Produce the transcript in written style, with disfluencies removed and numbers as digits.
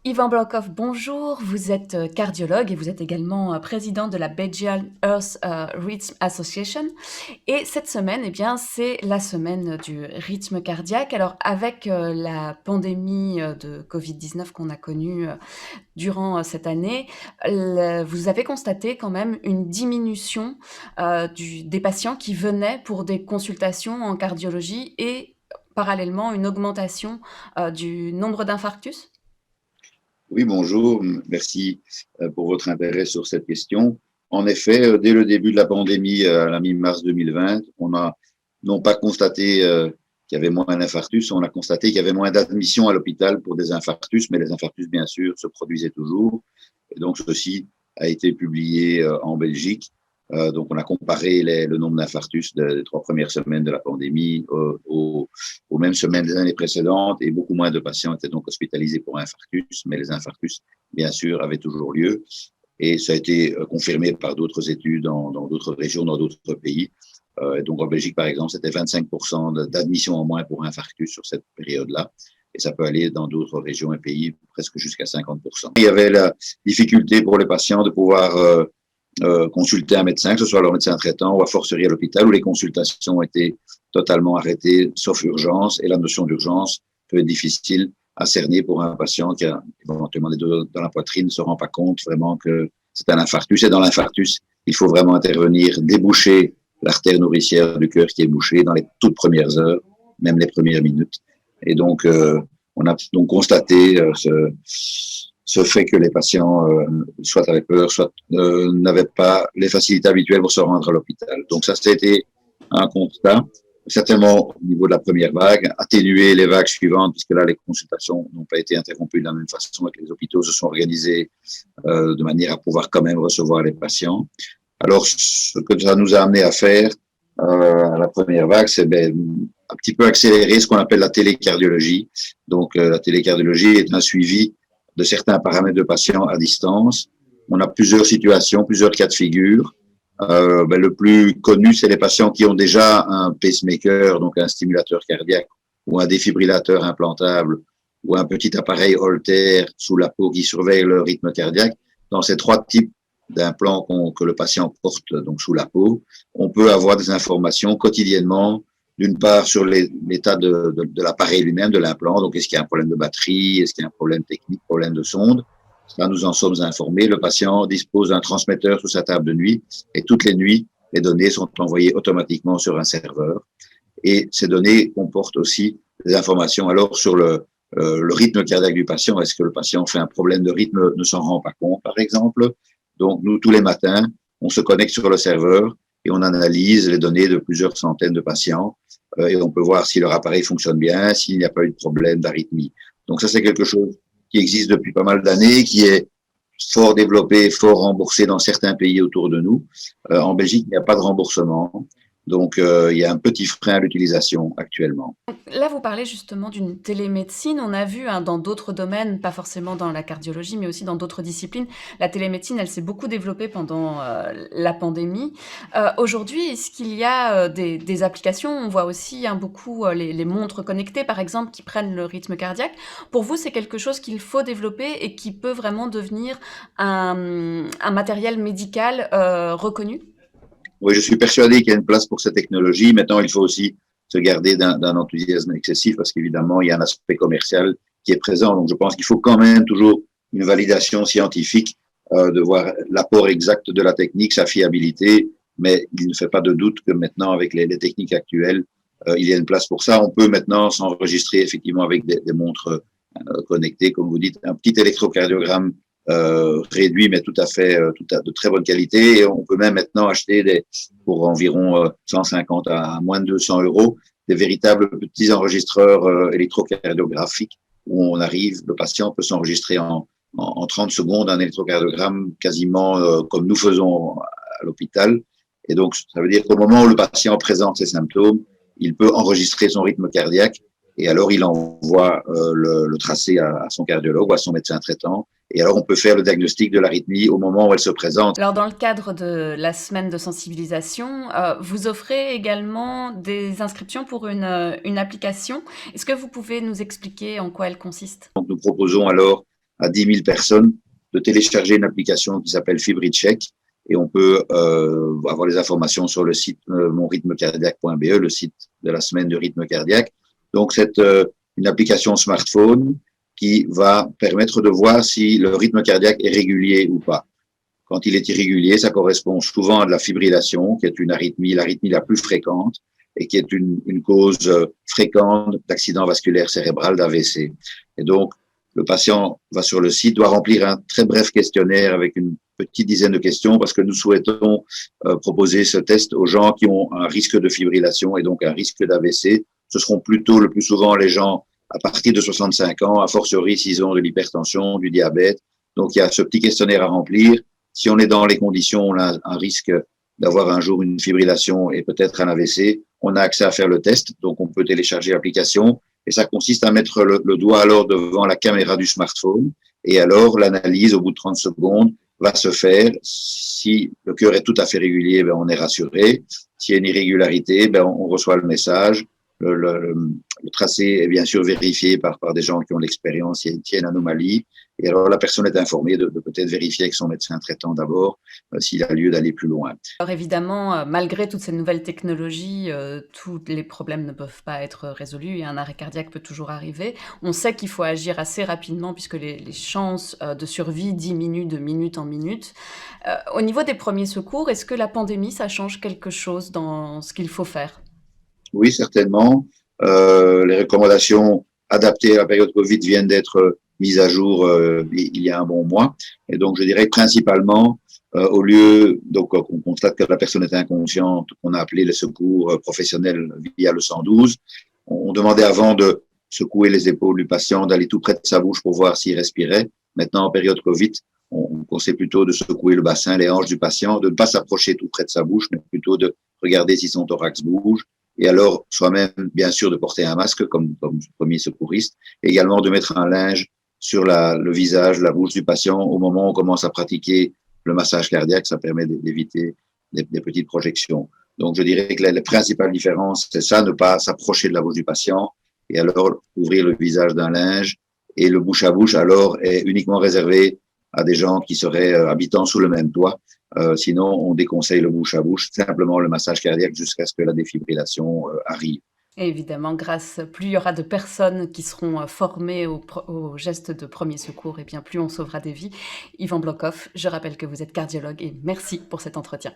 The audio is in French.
Yvan Blankov, bonjour. Vous êtes cardiologue et vous êtes également président de la Belgian Earth Rhythm Association. Et cette semaine, eh bien, c'est la semaine du rythme cardiaque. Alors, avec la pandémie de Covid-19 qu'on a connue durant cette année, vous avez constaté quand même une diminution des patients qui venaient pour des consultations en cardiologie et parallèlement une augmentation du nombre d'infarctus. Oui, bonjour. Merci pour votre intérêt sur cette question. En effet, dès le début de la pandémie, à la mi-mars 2020, on a non pas constaté qu'il y avait moins d'infarctus, on a constaté qu'il y avait moins d'admissions à l'hôpital pour des infarctus, mais les infarctus, bien sûr, se produisaient toujours. Et donc, ceci a été publié en Belgique. Donc, on a comparé le nombre d'infarctus des 3 premières semaines de la pandémie aux mêmes semaines des années précédentes, et beaucoup moins de patients étaient donc hospitalisés pour infarctus, mais les infarctus, bien sûr, avaient toujours lieu. Et ça a été confirmé par d'autres études dans d'autres régions, dans d'autres pays. Et donc, en Belgique, par exemple, c'était 25% d'admissions en moins pour infarctus sur cette période-là. Et ça peut aller dans d'autres régions et pays presque jusqu'à 50%. Il y avait la difficulté pour les patients de pouvoir consulter un médecin, que ce soit leur médecin traitant ou à forcerie à l'hôpital, où les consultations ont été totalement arrêtées, sauf urgence. Et la notion d'urgence peut être difficile à cerner pour un patient qui a éventuellement des douleurs dans la poitrine, ne se rend pas compte vraiment que c'est un infarctus. Et dans l'infarctus, il faut vraiment intervenir, déboucher l'artère nourricière du cœur qui est bouchée dans les toutes premières heures, même les premières minutes. Et donc, on a donc constaté ce fait que les patients soit avaient peur, soit n'avaient pas les facilités habituelles pour se rendre à l'hôpital. Donc ça, c'était un constat. Certainement, au niveau de la première vague, atténuer les vagues suivantes, puisque là, les consultations n'ont pas été interrompues de la même façon et que les hôpitaux se sont organisés de manière à pouvoir quand même recevoir les patients. Alors, ce que ça nous a amené à faire à la première vague, c'est un petit peu accélérer ce qu'on appelle la télécardiologie. Donc, la télécardiologie est un suivi de certains paramètres de patients à distance. On a plusieurs situations, plusieurs cas de figure. Le plus connu, c'est les patients qui ont déjà un pacemaker, donc un stimulateur cardiaque, ou un défibrillateur implantable, ou un petit appareil Holter sous la peau qui surveille le rythme cardiaque. Dans ces trois types d'implants que le patient porte donc sous la peau, on peut avoir des informations quotidiennement, d'une part sur l'état de l'appareil lui-même, de l'implant, donc est-ce qu'il y a un problème de batterie, est-ce qu'il y a un problème technique, problème de sonde. Là, nous en sommes informés. Le patient dispose d'un transmetteur sous sa table de nuit et toutes les nuits, les données sont envoyées automatiquement sur un serveur. Et ces données comportent aussi des informations alors sur le rythme cardiaque du patient. Est-ce que le patient fait un problème de rythme, ne s'en rend pas compte, par exemple? Donc, nous, tous les matins, on se connecte sur le serveur et on analyse les données de plusieurs centaines de patients et on peut voir si leur appareil fonctionne bien, s'il n'y a pas eu de problème d'arythmie. Donc ça, c'est quelque chose qui existe depuis pas mal d'années, qui est fort développé, fort remboursé dans certains pays autour de nous. En Belgique, il n'y a pas de remboursement. Donc, il y a un petit frein à l'utilisation actuellement. Là, vous parlez justement d'une télémédecine. On a vu dans d'autres domaines, pas forcément dans la cardiologie, mais aussi dans d'autres disciplines, la télémédecine, elle s'est beaucoup développée pendant la pandémie. Aujourd'hui, est-ce qu'il y a des applications? On voit aussi beaucoup les montres connectées, par exemple, qui prennent le rythme cardiaque. Pour vous, c'est quelque chose qu'il faut développer et qui peut vraiment devenir un matériel médical reconnu? Oui, je suis persuadé qu'il y a une place pour cette technologie. Maintenant, il faut aussi se garder d'un enthousiasme excessif parce qu'évidemment, il y a un aspect commercial qui est présent. Donc, je pense qu'il faut quand même toujours une validation scientifique de voir l'apport exact de la technique, sa fiabilité. Mais il ne fait pas de doute que maintenant, avec les techniques actuelles, il y a une place pour ça. On peut maintenant s'enregistrer effectivement avec des montres connectées, comme vous dites, un petit électrocardiogramme réduit, mais tout à fait de très bonne qualité. Et on peut même maintenant acheter pour environ 150 à moins de 200 euros des véritables petits enregistreurs électrocardiographiques où on arrive, le patient peut s'enregistrer en 30 secondes un électrocardiogramme quasiment comme nous faisons à l'hôpital. Et donc, ça veut dire qu'au moment où le patient présente ses symptômes, il peut enregistrer son rythme cardiaque et alors il envoie le tracé à son cardiologue ou à son médecin traitant. Et alors, on peut faire le diagnostic de l'arythmie au moment où elle se présente. Alors, dans le cadre de la semaine de sensibilisation, vous offrez également des inscriptions pour une application. Est-ce que vous pouvez nous expliquer en quoi elle consiste? Donc, nous proposons alors à 10 000 personnes de télécharger une application qui s'appelle FibriCheck et on peut avoir les informations sur le site monrythmecardiaque.be, le site de la semaine du rythme cardiaque. Donc, c'est une application smartphone qui va permettre de voir si le rythme cardiaque est régulier ou pas. Quand il est irrégulier, ça correspond souvent à de la fibrillation, qui est une arythmie, l'arythmie la plus fréquente et qui est une cause fréquente d'accident vasculaire cérébral, d'AVC. Et donc, le patient va sur le site, doit remplir un très bref questionnaire avec une petite dizaine de questions parce que nous souhaitons proposer ce test aux gens qui ont un risque de fibrillation et donc un risque d'AVC. Ce seront plutôt le plus souvent les gens à partir de 65 ans, a fortiori s'ils ont de l'hypertension, du diabète. Donc, il y a ce petit questionnaire à remplir. Si on est dans les conditions, on a un risque d'avoir un jour une fibrillation et peut-être un AVC. On a accès à faire le test, donc on peut télécharger l'application. Et ça consiste à mettre le doigt alors devant la caméra du smartphone. Et alors, l'analyse, au bout de 30 secondes, va se faire. Si le cœur est tout à fait régulier, ben, on est rassuré. S'il y a une irrégularité, ben, on reçoit le message. Le tracé est bien sûr vérifié par des gens qui ont l'expérience, s'il y a une anomalie. Et alors, la personne est informée de peut-être vérifier avec son médecin traitant d'abord s'il a lieu d'aller plus loin. Alors évidemment, malgré toutes ces nouvelles technologies, tous les problèmes ne peuvent pas être résolus et un arrêt cardiaque peut toujours arriver. On sait qu'il faut agir assez rapidement puisque les chances de survie diminuent de minute en minute. Au niveau des premiers secours, est-ce que la pandémie, ça change quelque chose dans ce qu'il faut faire? Oui, certainement. Les recommandations adaptées à la période Covid viennent d'être mises à jour il y a un bon mois. Et donc, je dirais que principalement, au lieu, donc, on constate que la personne est inconsciente, on a appelé les secours professionnels via le 112. On demandait avant de secouer les épaules du patient, d'aller tout près de sa bouche pour voir s'il respirait. Maintenant, en période Covid, on conseille plutôt de secouer le bassin, les hanches du patient, de ne pas s'approcher tout près de sa bouche, mais plutôt de regarder si son thorax bouge. Et alors, soi-même, bien sûr, de porter un masque comme premier secouriste, et également de mettre un linge sur le visage, la bouche du patient au moment où on commence à pratiquer le massage cardiaque. Ça permet d'éviter des petites projections. Donc, je dirais que les principales différences, c'est ça, ne pas s'approcher de la bouche du patient, et alors ouvrir le visage d'un linge. Et le bouche à bouche, alors, est uniquement réservé à des gens qui seraient habitants sous le même toit. Sinon, on déconseille le bouche à bouche, simplement le massage cardiaque jusqu'à ce que la défibrillation arrive. Et évidemment, plus il y aura de personnes qui seront formées aux gestes de premier secours, et bien plus on sauvera des vies. Yvan Blockhoff, je rappelle que vous êtes cardiologue et merci pour cet entretien.